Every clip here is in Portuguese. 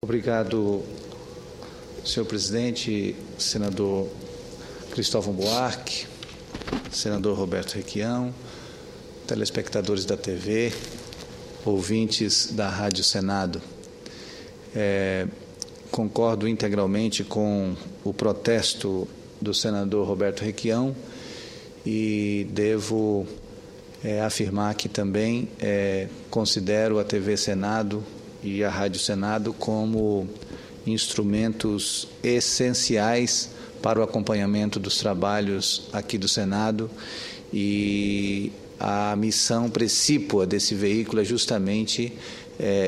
Obrigado, senhor presidente, senador Cristóvão Buarque, senador Roberto Requião, telespectadores da TV, ouvintes da Rádio Senado. Concordo integralmente com o protesto do senador Roberto Requião e devo afirmar que também considero a TV Senado e a Rádio Senado como instrumentos essenciais para o acompanhamento dos trabalhos aqui do Senado, e a missão precípua desse veículo é justamente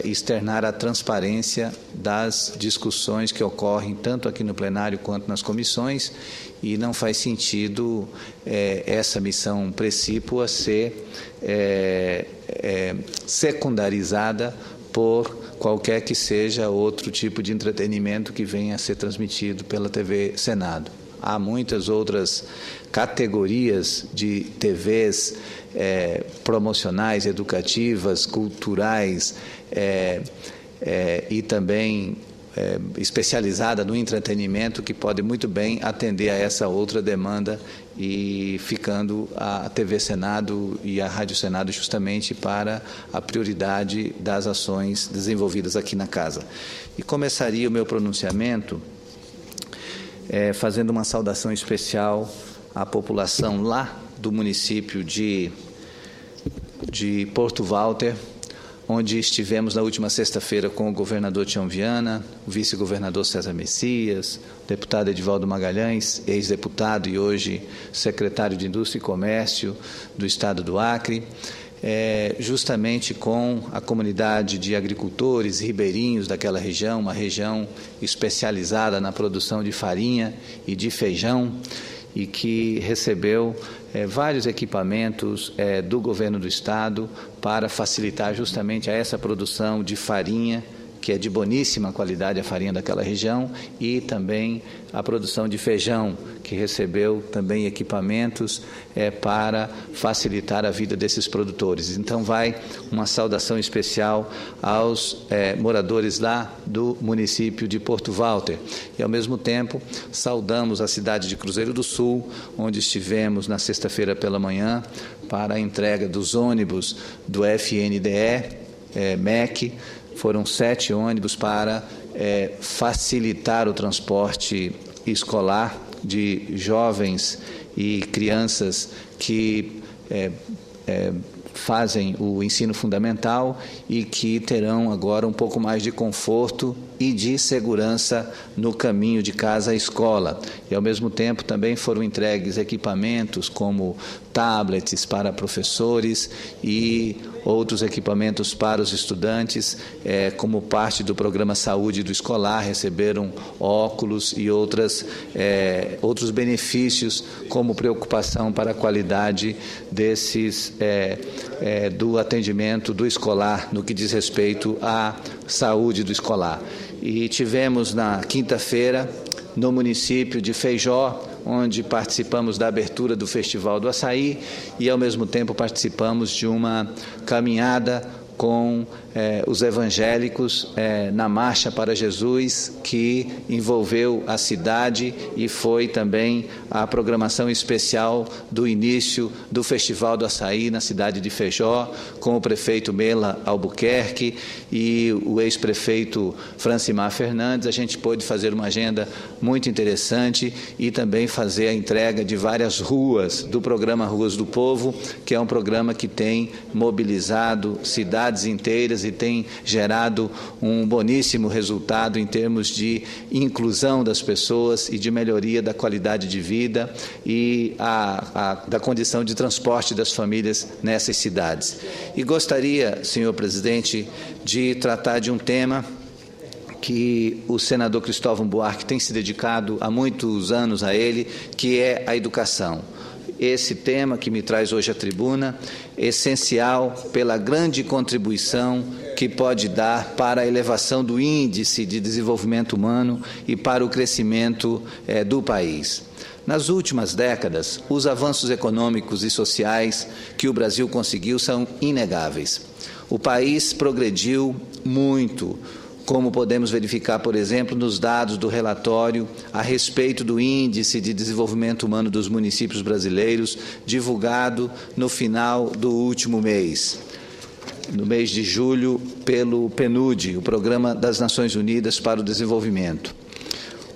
externar a transparência das discussões que ocorrem tanto aqui no plenário quanto nas comissões, e não faz sentido essa missão precípua ser secundarizada por qualquer que seja outro tipo de entretenimento que venha a ser transmitido pela TV Senado. Há muitas outras categorias de TVs promocionais, educativas, culturais e também especializada no entretenimento, que pode muito bem atender a essa outra demanda, e ficando a TV Senado e a Rádio Senado justamente para a prioridade das ações desenvolvidas aqui na Casa. E começaria o meu pronunciamento fazendo uma saudação especial à população lá do município de Porto Walter, onde estivemos na última sexta-feira com o governador Tião Viana, o vice-governador César Messias, o deputado Edivaldo Magalhães, ex-deputado e hoje secretário de Indústria e Comércio do Estado do Acre, justamente com a comunidade de agricultores ribeirinhos daquela região, uma região especializada na produção de farinha e de feijão, e que recebeu vários equipamentos do governo do Estado para facilitar justamente essa produção de farinha, que é de boníssima qualidade, a farinha daquela região, e também a produção de feijão, que recebeu também equipamentos para facilitar a vida desses produtores. Então vai uma saudação especial aos moradores lá do município de Porto Walter. E ao mesmo tempo saudamos a cidade de Cruzeiro do Sul, onde estivemos na sexta-feira pela manhã para a entrega dos ônibus do FNDE, MEC. Foram 7 ônibus para facilitar o transporte escolar de jovens e crianças que fazem o ensino fundamental e que terão agora um pouco mais de conforto e de segurança no caminho de casa à escola. E, ao mesmo tempo, também foram entregues equipamentos como tablets para professores e outros equipamentos para os estudantes, como parte do programa Saúde do Escolar, receberam óculos e outros benefícios, como preocupação para a qualidade do atendimento do escolar, no que diz respeito à saúde do escolar. E tivemos na quinta-feira, no município de Feijó, onde participamos da abertura do Festival do Açaí e, ao mesmo tempo, participamos de uma caminhada com os evangélicos na Marcha para Jesus, que envolveu a cidade, e foi também a programação especial do início do Festival do Açaí na cidade de Feijó, com o prefeito Mela Albuquerque e o ex-prefeito Francimar Fernandes. A gente pôde fazer uma agenda muito interessante e também fazer a entrega de várias ruas do programa Ruas do Povo, que é um programa que tem mobilizado cidades inteiras e tem gerado um boníssimo resultado em termos de inclusão das pessoas e de melhoria da qualidade de vida e da condição de transporte das famílias nessas cidades. E gostaria, senhor presidente, de tratar de um tema que o senador Cristóvão Buarque tem se dedicado há muitos anos a ele, que é a educação. Esse tema que me traz hoje à tribuna, essencial pela grande contribuição que pode dar para a elevação do índice de desenvolvimento humano e para o crescimento do país. Nas últimas décadas, os avanços econômicos e sociais que o Brasil conseguiu são inegáveis. O país progrediu muito, como podemos verificar, por exemplo, nos dados do relatório a respeito do Índice de Desenvolvimento Humano dos Municípios Brasileiros, divulgado no final do último mês, no mês de julho, pelo PNUD, o Programa das Nações Unidas para o Desenvolvimento.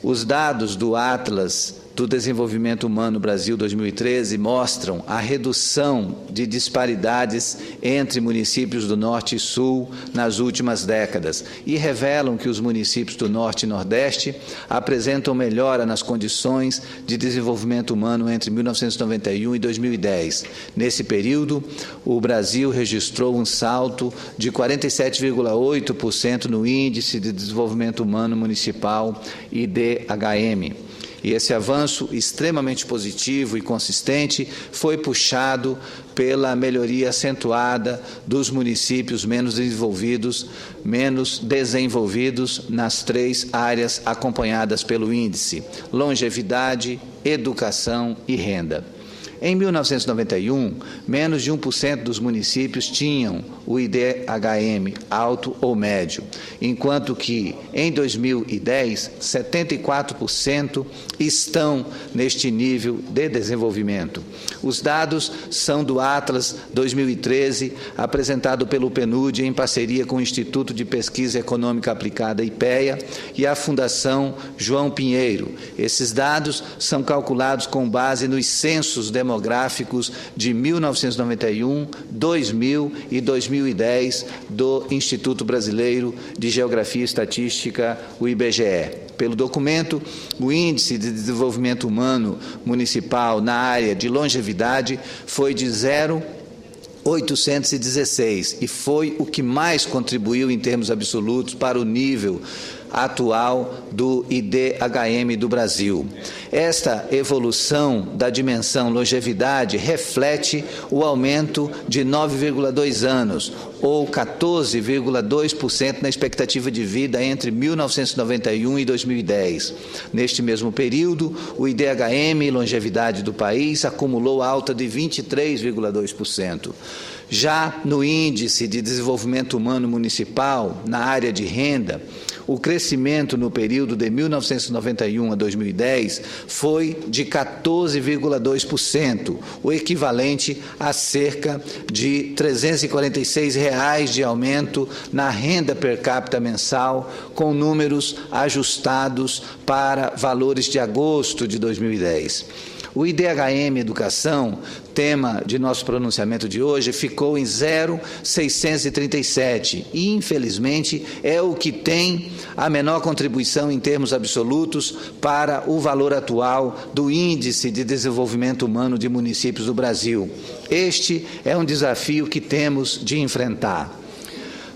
Os dados do Atlas do Desenvolvimento Humano Brasil 2013 mostram a redução de disparidades entre municípios do Norte e Sul nas últimas décadas e revelam que os municípios do Norte e Nordeste apresentam melhora nas condições de desenvolvimento humano entre 1991 e 2010. Nesse período, o Brasil registrou um salto de 47,8% no Índice de Desenvolvimento Humano Municipal, IDHM. E esse avanço extremamente positivo e consistente foi puxado pela melhoria acentuada dos municípios menos desenvolvidos nas 3 áreas acompanhadas pelo índice: longevidade, educação e renda. Em 1991, menos de 1% dos municípios tinham o IDHM alto ou médio, enquanto que, em 2010, 74% estão neste nível de desenvolvimento. Os dados são do Atlas 2013, apresentado pelo PNUD em parceria com o Instituto de Pesquisa Econômica Aplicada, IPEA, e a Fundação João Pinheiro. Esses dados são calculados com base nos censos demográficos de 1991, 2000 e 2010 do Instituto Brasileiro de Geografia e Estatística, o IBGE. Pelo documento, o Índice de Desenvolvimento Humano Municipal na área de longevidade foi de 0,816 e foi o que mais contribuiu em termos absolutos para o nível atual do IDHM do Brasil. Esta evolução da dimensão longevidade reflete o aumento de 9,2 anos, ou 14,2% na expectativa de vida entre 1991 e 2010. Neste mesmo período, o IDHM, longevidade do país, acumulou alta de 23,2%. Já no Índice de Desenvolvimento Humano Municipal, na área de renda, o crescimento no período de 1991 a 2010 foi de 14,2%, o equivalente a cerca de R$ 346 de aumento na renda per capita mensal, com números ajustados para valores de agosto de 2010. O IDHM Educação, tema de nosso pronunciamento de hoje, ficou em 0,637 e, infelizmente, é o que tem a menor contribuição em termos absolutos para o valor atual do Índice de Desenvolvimento Humano de Municípios do Brasil. Este é um desafio que temos de enfrentar.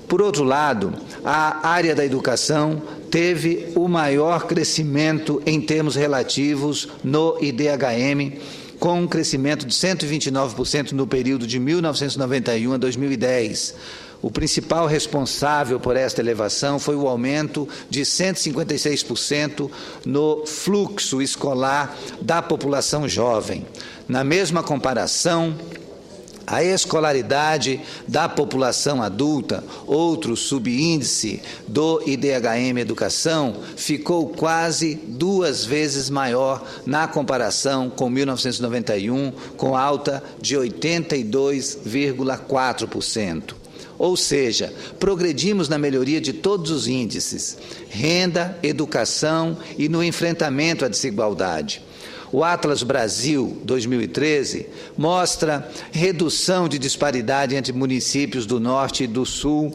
Por outro lado, a área da educação teve o maior crescimento em termos relativos no IDHM, com um crescimento de 129% no período de 1991 a 2010. O principal responsável por esta elevação foi o aumento de 156% no fluxo escolar da população jovem. Na mesma comparação, a escolaridade da população adulta, outro subíndice do IDHM Educação, ficou quase 2 vezes maior na comparação com 1991, com alta de 82,4%. Ou seja, progredimos na melhoria de todos os índices: renda, educação e no enfrentamento à desigualdade. O Atlas Brasil 2013 mostra redução de disparidade entre municípios do Norte e do Sul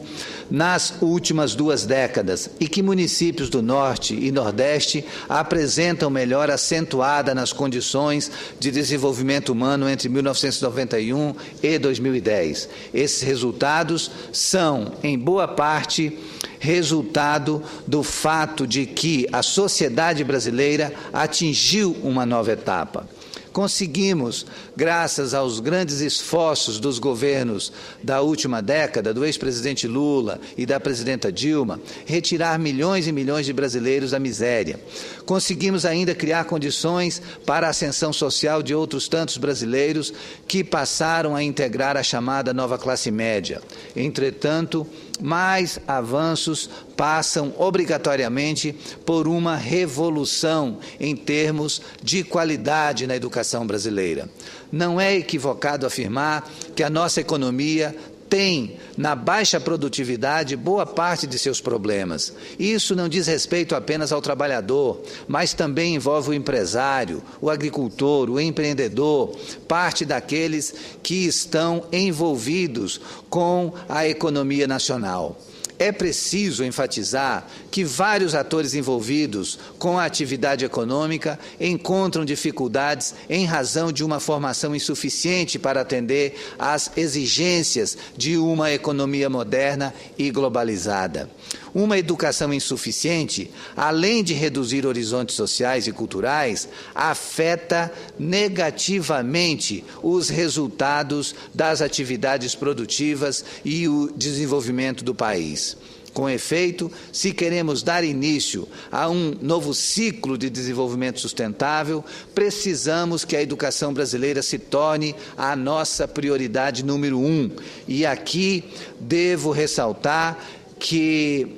nas últimas 2 décadas e que municípios do Norte e Nordeste apresentam melhora acentuada nas condições de desenvolvimento humano entre 1991 e 2010. Esses resultados são, em boa parte, resultado do fato de que a sociedade brasileira atingiu uma nova etapa. Conseguimos, graças aos grandes esforços dos governos da última década, do ex-presidente Lula e da presidenta Dilma, retirar milhões e milhões de brasileiros da miséria. Conseguimos ainda criar condições para a ascensão social de outros tantos brasileiros que passaram a integrar a chamada nova classe média. Entretanto, mais avanços passam obrigatoriamente por uma revolução em termos de qualidade na educação brasileira. Não é equivocado afirmar que a nossa economia tem, na baixa produtividade, boa parte de seus problemas. Isso não diz respeito apenas ao trabalhador, mas também envolve o empresário, o agricultor, o empreendedor, parte daqueles que estão envolvidos com a economia nacional. É preciso enfatizar que vários atores envolvidos com a atividade econômica encontram dificuldades em razão de uma formação insuficiente para atender às exigências de uma economia moderna e globalizada. Uma educação insuficiente, além de reduzir horizontes sociais e culturais, afeta negativamente os resultados das atividades produtivas e o desenvolvimento do país. Com efeito, se queremos dar início a um novo ciclo de desenvolvimento sustentável, precisamos que a educação brasileira se torne a nossa prioridade número 1. E aqui devo ressaltar que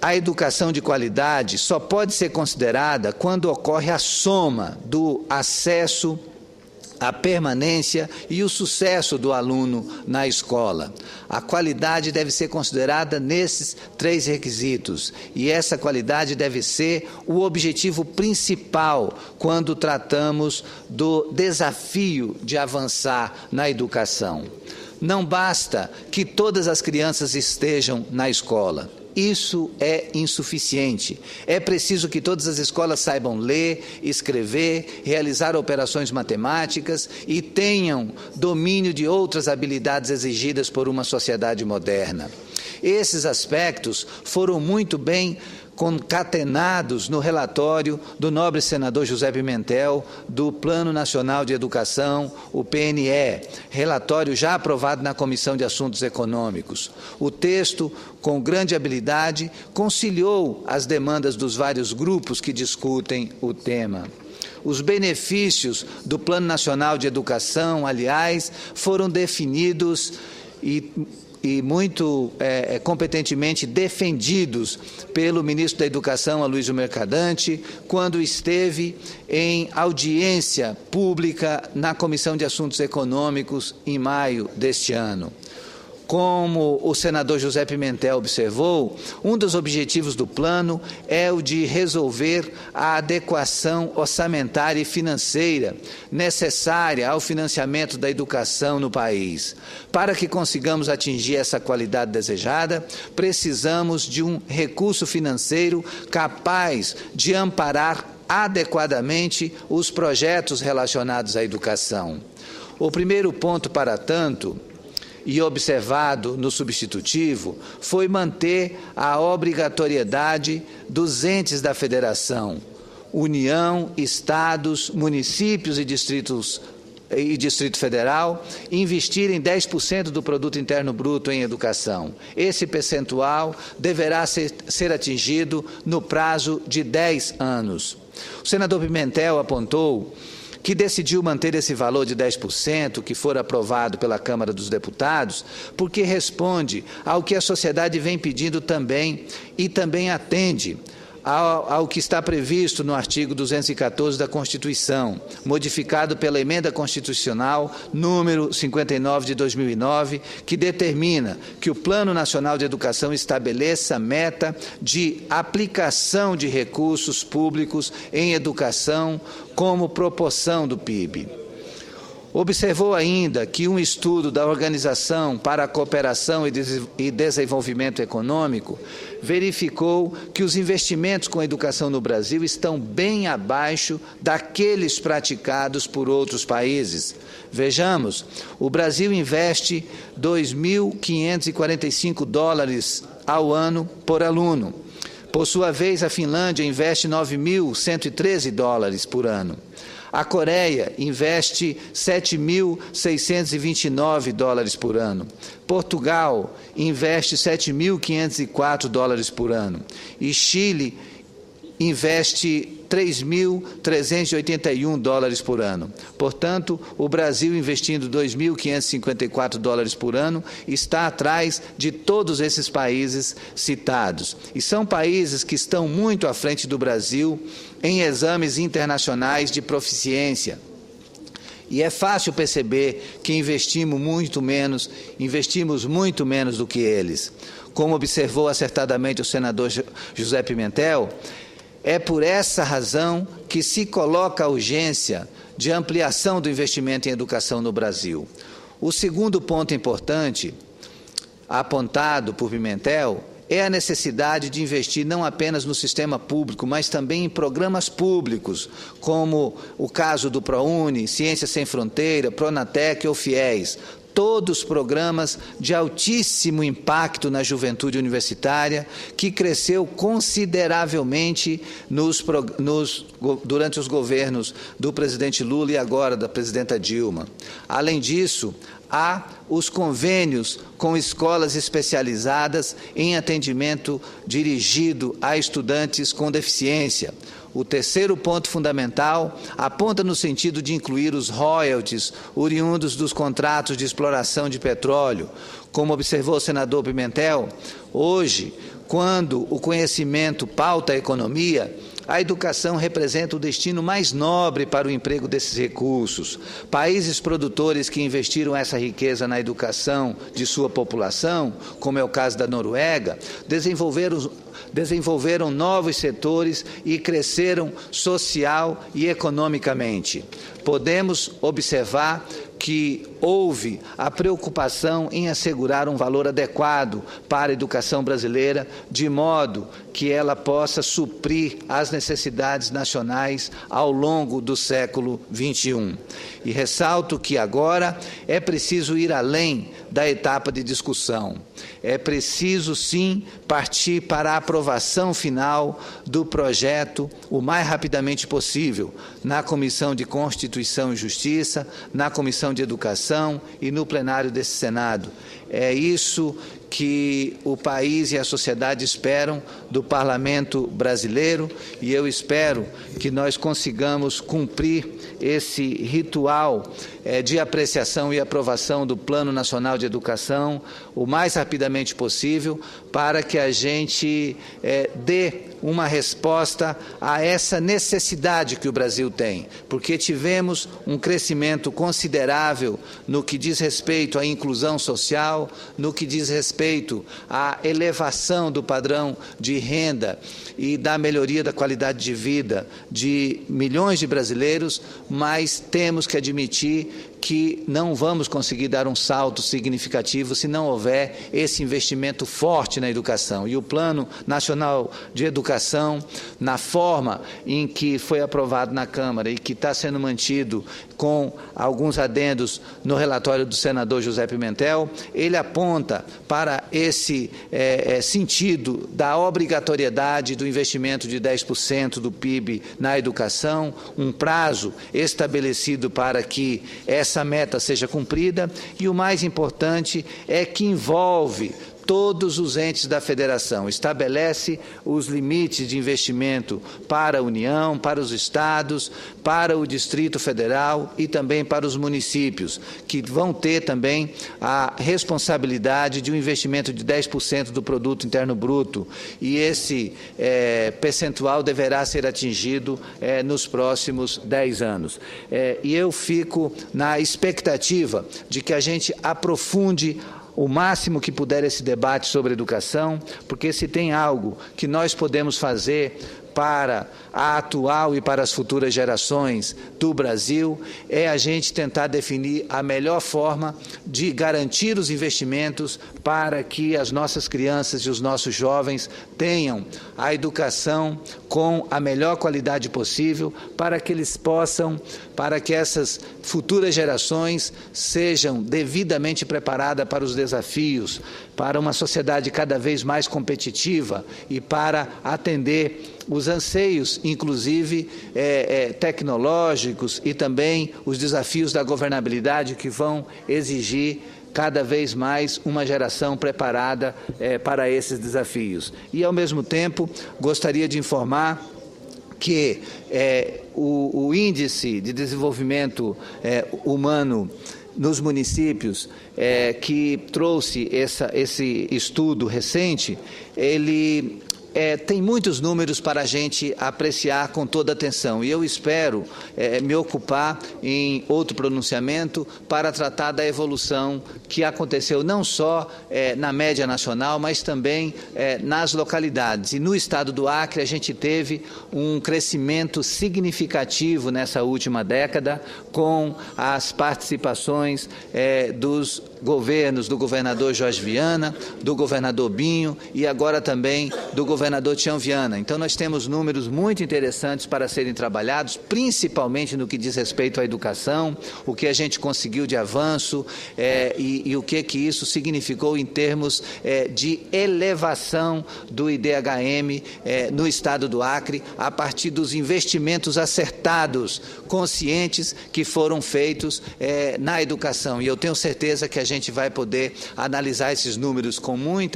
a educação de qualidade só pode ser considerada quando ocorre a soma do acesso, a permanência e o sucesso do aluno na escola. A qualidade deve ser considerada nesses 3 requisitos, e essa qualidade deve ser o objetivo principal quando tratamos do desafio de avançar na educação. Não basta que todas as crianças estejam na escola. Isso é insuficiente. É preciso que todas as escolas saibam ler, escrever, realizar operações matemáticas e tenham domínio de outras habilidades exigidas por uma sociedade moderna. Esses aspectos foram muito bem concatenados no relatório do nobre senador José Pimentel do Plano Nacional de Educação, o PNE, relatório já aprovado na Comissão de Assuntos Econômicos. O texto, com grande habilidade, conciliou as demandas dos vários grupos que discutem o tema. Os benefícios do Plano Nacional de Educação, aliás, foram definidos e muito competentemente defendidos pelo ministro da Educação, Aloysio Mercadante, quando esteve em audiência pública na Comissão de Assuntos Econômicos em maio deste ano. Como o senador José Pimentel observou, um dos objetivos do plano é o de resolver a adequação orçamentária e financeira necessária ao financiamento da educação no país. Para que consigamos atingir essa qualidade desejada, precisamos de um recurso financeiro capaz de amparar adequadamente os projetos relacionados à educação. O primeiro ponto, para tanto, e observado no substitutivo, foi manter a obrigatoriedade dos entes da Federação, União, Estados, municípios e Distrito Federal, investirem 10% do Produto Interno Bruto em educação. Esse percentual deverá ser atingido no prazo de 10 anos. O senador Pimentel apontou que decidiu manter esse valor de 10%, que for aprovado pela Câmara dos Deputados, porque responde ao que a sociedade vem pedindo também, e também atende ao que está previsto no artigo 214 da Constituição, modificado pela Emenda Constitucional número 59 de 2009, que determina que o Plano Nacional de Educação estabeleça meta de aplicação de recursos públicos em educação como proporção do PIB. Observou ainda que um estudo da Organização para a Cooperação e Desenvolvimento Econômico verificou que os investimentos com educação no Brasil estão bem abaixo daqueles praticados por outros países. Vejamos, o Brasil investe $2.545 ao ano por aluno. Por sua vez, a Finlândia investe $9.113 por ano. A Coreia investe $7.629 por ano. Portugal investe $7.504 por ano. E Chile investe 3.381 dólares por ano. Portanto, o Brasil, investindo 2.554 dólares por ano, está atrás de todos esses países citados. E são países que estão muito à frente do Brasil em exames internacionais de proficiência. E é fácil perceber que investimos muito menos do que eles. Como observou acertadamente o senador José Pimentel, é por essa razão que se coloca a urgência de ampliação do investimento em educação no Brasil. O segundo ponto importante, apontado por Pimentel, é a necessidade de investir não apenas no sistema público, mas também em programas públicos, como o caso do ProUni, Ciências Sem Fronteira, Pronatec ou FIES. Todos programas de altíssimo impacto na juventude universitária, que cresceu consideravelmente durante os governos do presidente Lula e agora da presidenta Dilma. Além disso, há os convênios com escolas especializadas em atendimento dirigido a estudantes com deficiência. O terceiro ponto fundamental aponta no sentido de incluir os royalties oriundos dos contratos de exploração de petróleo. Como observou o senador Pimentel, hoje, quando o conhecimento pauta a economia, a educação representa o destino mais nobre para o emprego desses recursos. Países produtores que investiram essa riqueza na educação de sua população, como é o caso da Noruega, desenvolveram novos setores e cresceram social e economicamente. Podemos observar que houve a preocupação em assegurar um valor adequado para a educação brasileira, de modo que ela possa suprir as necessidades nacionais ao longo do século XXI. E ressalto que agora é preciso ir além da etapa de discussão. É preciso, sim, partir para a aprovação final do projeto o mais rapidamente possível, na Comissão de Constituição e Justiça, na Comissão de Educação e no plenário desse Senado. É isso que o país e a sociedade esperam do parlamento brasileiro, e eu espero que nós consigamos cumprir esse ritual de apreciação e aprovação do Plano Nacional de Educação o mais rapidamente possível, para que a gente dê uma resposta a essa necessidade que o Brasil tem, porque tivemos um crescimento considerável no que diz respeito à inclusão social, no que diz respeito à elevação do padrão de renda e da melhoria da qualidade de vida de milhões de brasileiros, mas temos que admitir que não vamos conseguir dar um salto significativo se não houver esse investimento forte na educação. E o Plano Nacional de Educação, na forma em que foi aprovado na Câmara e que está sendo mantido com alguns adendos no relatório do senador José Pimentel, ele aponta para esse sentido da obrigatoriedade do investimento de 10% do PIB na educação, um prazo estabelecido para que essa meta seja cumprida, e o mais importante é que envolve todos os entes da federação, estabelece os limites de investimento para a União, para os estados, para o Distrito Federal e também para os municípios, que vão ter também a responsabilidade de um investimento de 10% do Produto Interno Bruto, e esse percentual deverá ser atingido nos próximos 10 anos. E eu fico na expectativa de que a gente aprofunde o máximo que puder esse debate sobre educação, porque se tem algo que nós podemos fazer para a atual e para as futuras gerações do Brasil, é a gente tentar definir a melhor forma de garantir os investimentos para que as nossas crianças e os nossos jovens tenham a educação com a melhor qualidade possível, para que eles possam, para que essas futuras gerações sejam devidamente preparadas para os desafios, para uma sociedade cada vez mais competitiva e para atender os anseios, inclusive tecnológicos, e também os desafios da governabilidade, que vão exigir cada vez mais uma geração preparada para esses desafios. E, ao mesmo tempo, gostaria de informar que o índice de desenvolvimento humano nos municípios, que trouxe esse estudo recente, ele tem muitos números para a gente apreciar com toda atenção, e eu espero me ocupar em outro pronunciamento para tratar da evolução que aconteceu não só na média nacional, mas também nas localidades. E no estado do Acre a gente teve um crescimento significativo nessa última década, com as participações dos governos, do governador Jorge Viana, do governador Binho e agora também do governador Tião Viana. Então nós temos números muito interessantes para serem trabalhados, principalmente no que diz respeito à educação, o que a gente conseguiu de avanço e o que isso significou em termos de elevação do IDHM no estado do Acre, a partir dos investimentos acertados, conscientes, que foram feitos na educação. E eu tenho certeza que a gente vai poder analisar esses números com muito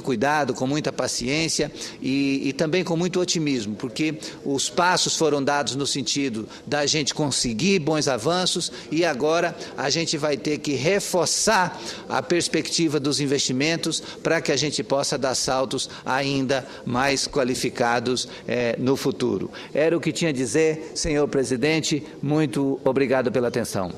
cuidado, com muita paciência e também com muito otimismo, porque os passos foram dados no sentido da gente conseguir bons avanços e agora a gente vai ter que reforçar a perspectiva dos investimentos para que a gente possa dar saltos ainda mais qualificados no futuro. Era o que tinha a dizer, senhor presidente. Muito obrigado pela atenção.